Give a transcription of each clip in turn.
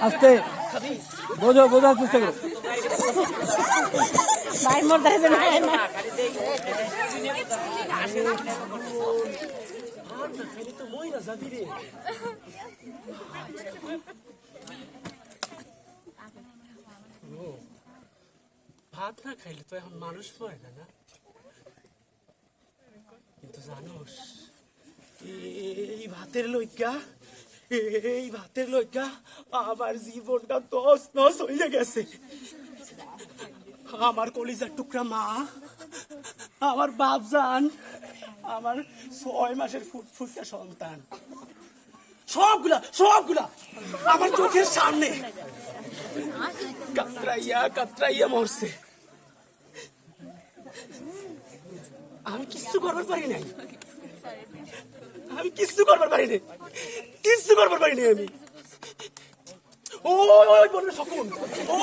আস্তে বোঝো, বোঝার চেষ্টা করো। ভাই মোর দাইছে না ভাত না খাইলে তো এখন মানুষ মরে না। কিন্তু জানোস এই ভাতের লইগা আমার জীবনটা তস নস হয়ে গেছে। আমার কলিজার টুকরা মা, আমার বাপজান, আমার 6 মাসের ফুটফুটটা সন্তান, সবগুলা আমার চোখের সামনে কাতরাইয়া মরছে। আমি কিচ্ছু করবার পারি নাই, কিচ্ছু করবার পারি নাই।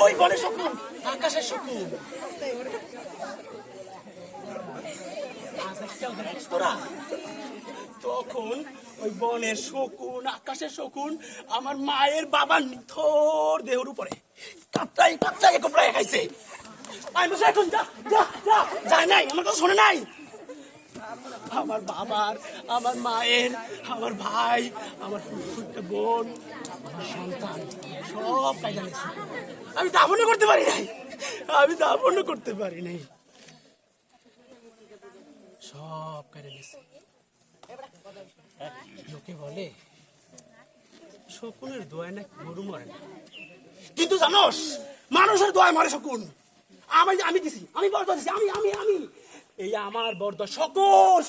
ওই বনের শকুন, আকাশের শকুন। তখন ওই বনের শকুন, আকাশের শকুন আমার মায়ের বাবার নিথর দেহর উপরে কাপড়াই কোপড়াই খাইছে। আমি বসে এখন যায় নাই, আমার কথা শোনে নাই। আমার বাবার, আমার মায়ের, আমার ভাই, আমার বোন, আমার সন্তান সব কায়দা নিয়েছে। আমি দাফনও করতে পারি নাই, সব কায়দা নিয়েছে। লোকে বলে শকুনের দোয়ায় না গরু মরে না, কিন্তু জানোস মানুষের দোয়ায় মরে শকুন। আমি দিছি, আমি বরদোয়া দিছি, আমি এই আমার বরদোয়া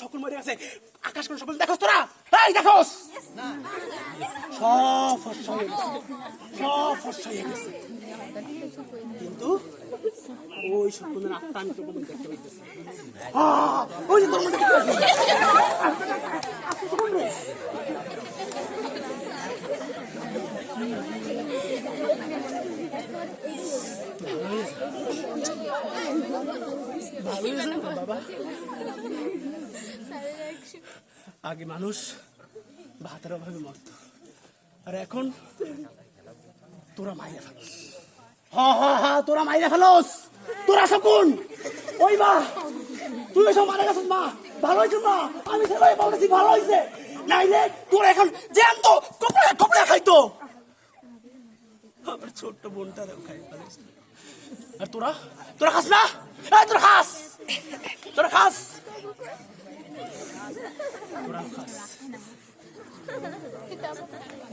সকল মরে গেছে। আকাশ কোন সকল দেখোস তোরা? এই দেখোস সব ফর্সা হয়ে গেছে, কিন্তু ওই শকুনের আত্মা আমি তো দেখতে পাইতেছি। ওই যে তোর মধ্যে বাবা, আগে মানুষ ভাতের অভাবে মরত, আর এখন তোরা মাইরা ফেলোস। তোরা মাইরা ফেলোস, তোরা শকুন। ওই মা, তুই এসব মারা গেছিস মা, ভালো হয়েছে মা, আমি সবাই বলতেছি ভালো হয়েছে, নাইলে তোরা এখন জ্যান্ত কোপড়া খাইতো। আমার ছোট্ট বোনটারেও খাই ফেলিস। আর তোরা খাস না? তোরা খাস।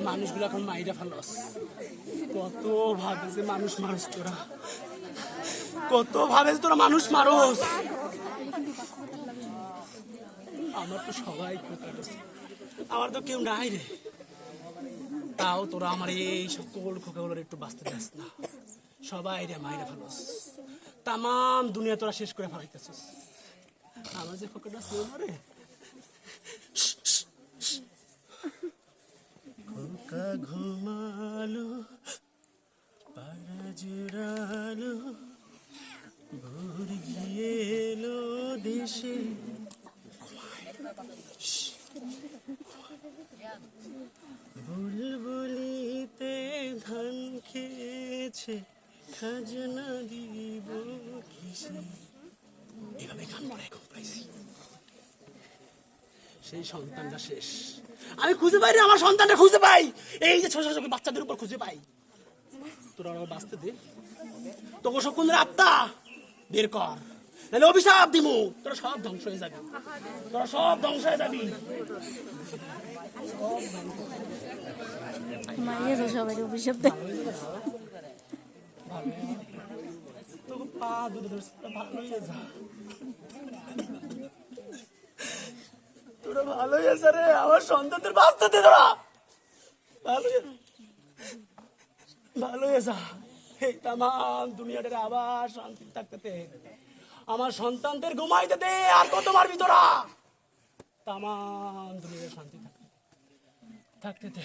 মানুষগুলো এখন মাইরা ফেলস। কত ভাবে যে মানুষ তোরা, কত ভাবে তোরা মানুষ মারস। আমার তো সবাই আমার তো কেউ নাই রে, তাও তোরা আমার এই সকল খোকাগুলোর একটু বাঁচতে চাস না। সবাই রে মাইরা ফেলস, তামাম দুনিয়া তোরা শেষ করে ফেলাইতেছিস। আমার যে খোকাটা ছিল না রে, খোকা ঘুমালো, পাড়া জুড়ালো, ভোর গিয়ে এলো দেশে। বুলবুলিতে ধান খেয়েছে, খাজনা দিব কিসে। এভাবে গান পড়ে এখন পাইছি। সেই সন্তানটা শেষ। আমি খুঁজে পাই রে, আমার সন্তানটা খুঁজে পাই। এই যে ছোট ছোট বাচ্চাদের উপর খুঁজে পাই। তোরা বাঁচতে দে, তোকে শকুনের আত্মা বের কর, নাহলে অভিশাপ দিমু। তোরা সব ধ্বংস হয়ে যাবি, মাইয়ের সবাই অভিশাপ দেয়। তোরা ভালো হয়েছে রে, আমার সন্তানদের বাঁচতে দে। তোরা ভালো হয়েছে, এই তামাম দুনিয়াটারে আবার শান্তি থাকতে দে। আমার সন্তানদের ঘুমাইতে দে, আর কত মারবি তোরা? তামাম দুনিয়ার শান্তি থাকতে দে।